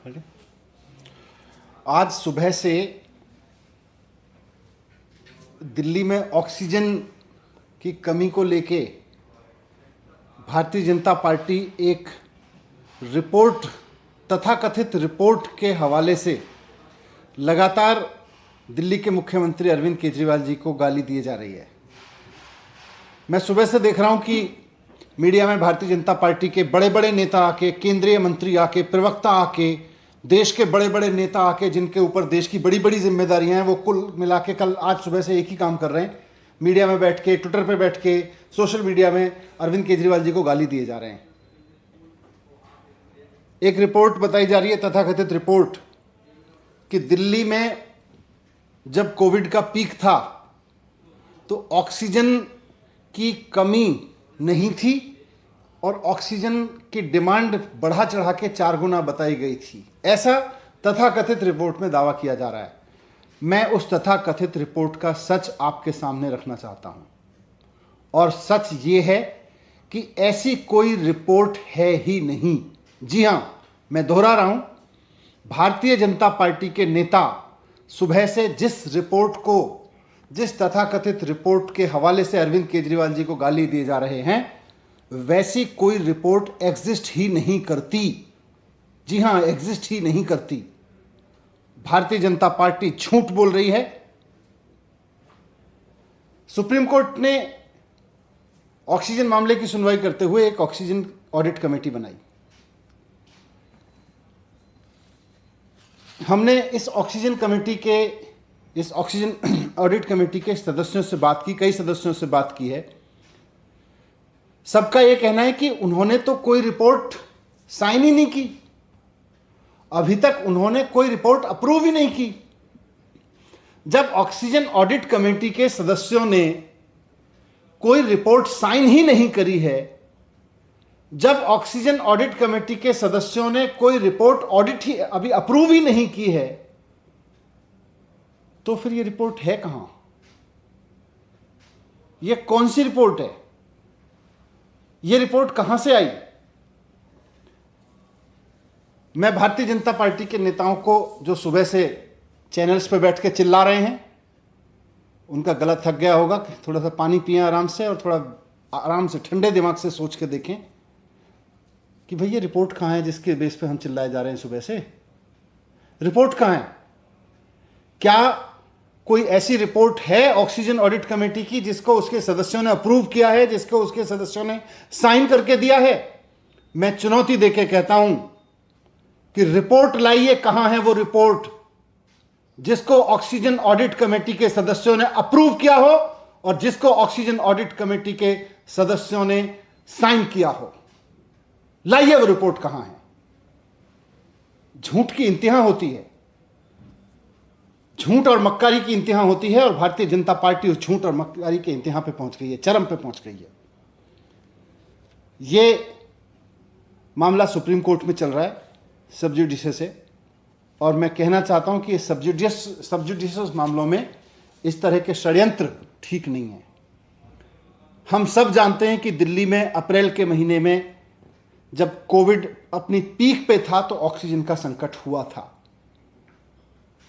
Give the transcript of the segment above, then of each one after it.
खड़े। आज सुबह से दिल्ली में ऑक्सीजन की कमी को लेके भारतीय जनता पार्टी एक रिपोर्ट, तथाकथित रिपोर्ट के हवाले से लगातार दिल्ली के मुख्यमंत्री अरविंद केजरीवाल जी को गाली दिए जा रही है। मैं सुबह से देख रहा हूं कि मीडिया में भारतीय जनता पार्टी के बड़े बड़े नेता आके, केंद्रीय मंत्री आके, प्रवक्ता आके, देश के बड़े बड़े नेता आके, जिनके ऊपर देश की बड़ी बड़ी जिम्मेदारियां हैं, वो कुल मिला के कल आज सुबह से एक ही काम कर रहे हैं, मीडिया में बैठ के, ट्विटर पे बैठ के, सोशल मीडिया में अरविंद केजरीवाल जी को गाली दिए जा रहे हैं। एक रिपोर्ट बताई जा रही है, तथाकथित रिपोर्ट, कि दिल्ली में जब कोविड का पीक था तो ऑक्सीजन की कमी नहीं थी और ऑक्सीजन की डिमांड बढ़ा चढ़ा के 4 गुना बताई गई थी। ऐसा तथाकथित रिपोर्ट में दावा किया जा रहा है। मैं उस तथाकथित रिपोर्ट का सच आपके सामने रखना चाहता हूं, और सच ये है कि ऐसी कोई रिपोर्ट है ही नहीं। जी हां, मैं दोहरा रहा हूं, भारतीय जनता पार्टी के नेता सुबह से जिस तथाकथित रिपोर्ट के हवाले से अरविंद केजरीवाल जी को गाली दिए जा रहे हैं, वैसी कोई रिपोर्ट एग्जिस्ट ही नहीं करती। जी हां, एग्जिस्ट ही नहीं करती। भारतीय जनता पार्टी झूठ बोल रही है। सुप्रीम कोर्ट ने ऑक्सीजन मामले की सुनवाई करते हुए एक ऑक्सीजन ऑडिट कमेटी बनाई। हमने इस ऑक्सीजन ऑडिट कमेटी के सदस्यों से बात की, कई सदस्यों से बात की है। सबका यह कहना है कि उन्होंने तो कोई रिपोर्ट साइन ही नहीं की, अभी तक उन्होंने कोई रिपोर्ट अप्रूव ही नहीं की। जब ऑक्सीजन ऑडिट कमेटी के सदस्यों ने कोई रिपोर्ट साइन ही नहीं करी है, जब ऑक्सीजन ऑडिट कमेटी के सदस्यों ने कोई रिपोर्ट ऑडिट ही अभी अप्रूव ही नहीं की है, तो फिर ये रिपोर्ट है कहां? ये कौन सी रिपोर्ट है? ये रिपोर्ट कहां से आई? मैं भारतीय जनता पार्टी के नेताओं को, जो सुबह से चैनल्स पे बैठ के चिल्ला रहे हैं, उनका गला थक गया होगा कि थोड़ा सा पानी पिएं आराम से, और थोड़ा आराम से ठंडे दिमाग से सोच के देखें कि भई ये रिपोर्ट कहां है जिसके बेस पे हम चिल्लाए जा रहे हैं सुबह से। रिपोर्ट कहां है? क्या कोई ऐसी रिपोर्ट है ऑक्सीजन ऑडिट कमेटी की जिसको उसके सदस्यों ने अप्रूव किया है, जिसको उसके सदस्यों ने साइन करके दिया है? मैं चुनौती देके कहता हूं कि रिपोर्ट लाइए। कहां है वो रिपोर्ट जिसको ऑक्सीजन ऑडिट कमेटी के सदस्यों ने अप्रूव किया हो और जिसको ऑक्सीजन ऑडिट कमेटी के सदस्यों ने साइन किया हो? लाइए वो रिपोर्ट कहां है। झूठ की इंतहा होती है, झूठ और मक्कारी की इंतहा होती है, और भारतीय जनता पार्टी उस झूठ और मक्कारी के इंतहा पे पहुंच गई है, चरम पे पहुंच गई है। ये मामला सुप्रीम कोर्ट में चल रहा है सब जुडिशियस से, और मैं कहना चाहता हूं कि ये सब जुडिशियस मामलों में इस तरह के षड्यंत्र ठीक नहीं है। हम सब जानते हैं कि दिल्ली में अप्रैल के महीने में जब कोविड अपनी पीक पे था तो ऑक्सीजन का संकट हुआ था।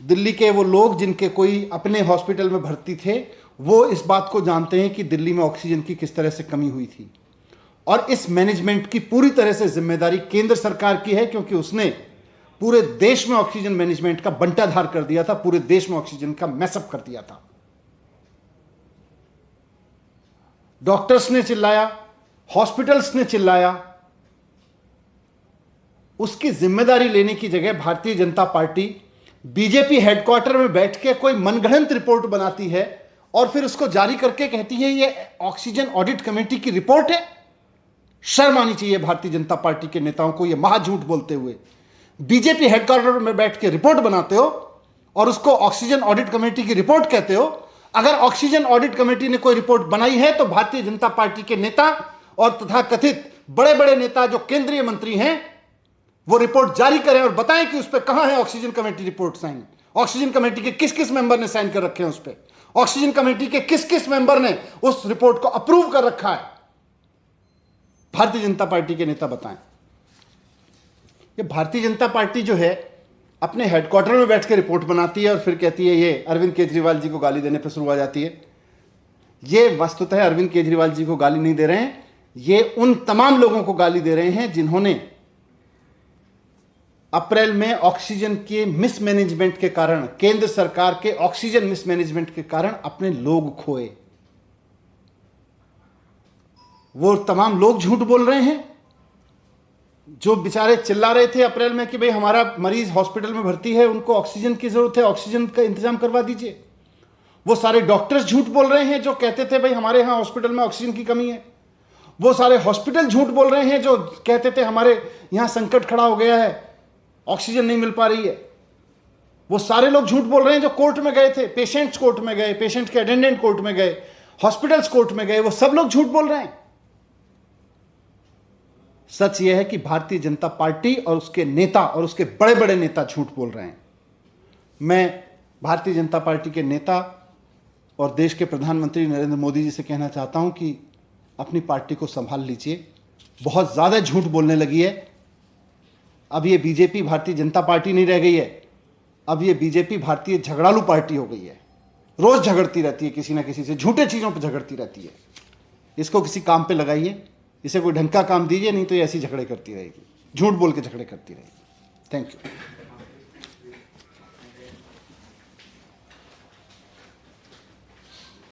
दिल्ली के वो लोग जिनके कोई अपने हॉस्पिटल में भर्ती थे, वो इस बात को जानते हैं कि दिल्ली में ऑक्सीजन की किस तरह से कमी हुई थी, और इस मैनेजमेंट की पूरी तरह से जिम्मेदारी केंद्र सरकार की है, क्योंकि उसने पूरे देश में ऑक्सीजन मैनेजमेंट का बंटाधार कर दिया था, पूरे देश में ऑक्सीजन का मैसअप कर दिया था। डॉक्टर्स ने चिल्लाया, हॉस्पिटल्स ने चिल्लाया, उसकी जिम्मेदारी लेने की जगह Bharatiya Janata party BJP headquarter में बैठ के कोई मनगढ़ंत रिपोर्ट बनाती है और फिर उसको जारी करके कहती है ये ऑक्सीजन ऑडिट कमेटी की रिपोर्ट है। शर्म आनी चाहिए भारतीय जनता पार्टी के नेताओं को, ये महाझूठ बोलते हुए। बीजेपी हेडक्वार्टर में बैठ के रिपोर्ट बनाते हो और उसको ऑक्सीजन ऑडिट कमेटी की रिपोर्ट कहते हो। अगर ऑक्सीजन ऑडिट कमेटी ने कोई रिपोर्ट बनाई है तो भारतीय जनता पार्टी के नेता और तथाकथित बड़े बड़े नेता जो केंद्रीय मंत्री हैं, वो रिपोर्ट जारी करें और बताएं कि उस पर कहां है oxygen committee report sign. Oxygen committee के किस किस मेंबर ने साइन कर रखे हैं उस पर? ऑक्सीजन कमेटी के किस किस मेंबर ने उस रिपोर्ट को अप्रूव कर रखा है? भारतीय जनता पार्टी के नेता बताएं। ये भारतीय जनता पार्टी जो है अपने हेडक्वार्टर में बैठ के रिपोर्ट बनाती है और फिर कहती है, ये अरविंद केजरीवाल जी को गाली देने पर शुरू हो जाती है। ये वस्तुतः अरविंद केजरीवाल जी को गाली नहीं दे रहे हैं, ये उन तमाम लोगों को गाली दे रहे हैं जिन्होंने अप्रैल में ऑक्सीजन के मिसमैनेजमेंट के कारण, केंद्र सरकार के ऑक्सीजन मिसमैनेजमेंट के कारण अपने लोग खोए। वो तमाम लोग झूठ बोल रहे हैं जो बेचारे चिल्ला रहे थे अप्रैल में कि भाई हमारा मरीज हॉस्पिटल में भर्ती है, उनको ऑक्सीजन की जरूरत है, ऑक्सीजन का इंतजाम करवा दीजिए। वो सारे डॉक्टर्स झूठ बोल रहे हैं जो कहते थे भाई हमारे यहां हॉस्पिटल में ऑक्सीजन की कमी है। वो सारे हॉस्पिटल झूठ बोल रहे हैं जो कहते थे हमारे यहां संकट खड़ा हो गया है, ऑक्सीजन नहीं मिल पा रही है। वो सारे लोग झूठ बोल रहे हैं जो कोर्ट में गए थे, पेशेंट्स कोर्ट में गए, पेशेंट के अटेंडेंट कोर्ट में गए, हॉस्पिटल्स कोर्ट में गए, वो सब लोग झूठ बोल रहे हैं। सच यह है कि भारतीय जनता पार्टी और उसके नेता और उसके बड़े बड़े नेता झूठ बोल रहे हैं। मैं भारतीय जनता पार्टी के नेता और देश के प्रधानमंत्री नरेंद्र मोदी जी से कहना चाहता हूं कि अपनी पार्टी को संभाल लीजिए, बहुत ज़्यादा झूठ बोलने लगी है। अब ये बीजेपी भारतीय जनता पार्टी नहीं रह गई है, अब ये बीजेपी भारतीय झगड़ालू पार्टी हो गई है। रोज़ झगड़ती रहती है किसी ना किसी से, झूठे चीज़ों पर झगड़ती रहती है। इसको किसी काम पे लगाइए, इसे कोई ढंग का काम दीजिए, नहीं तो ये ऐसी झगड़े करती रहेगी, झूठ बोल के झगड़े करती रहेगी। Thank you.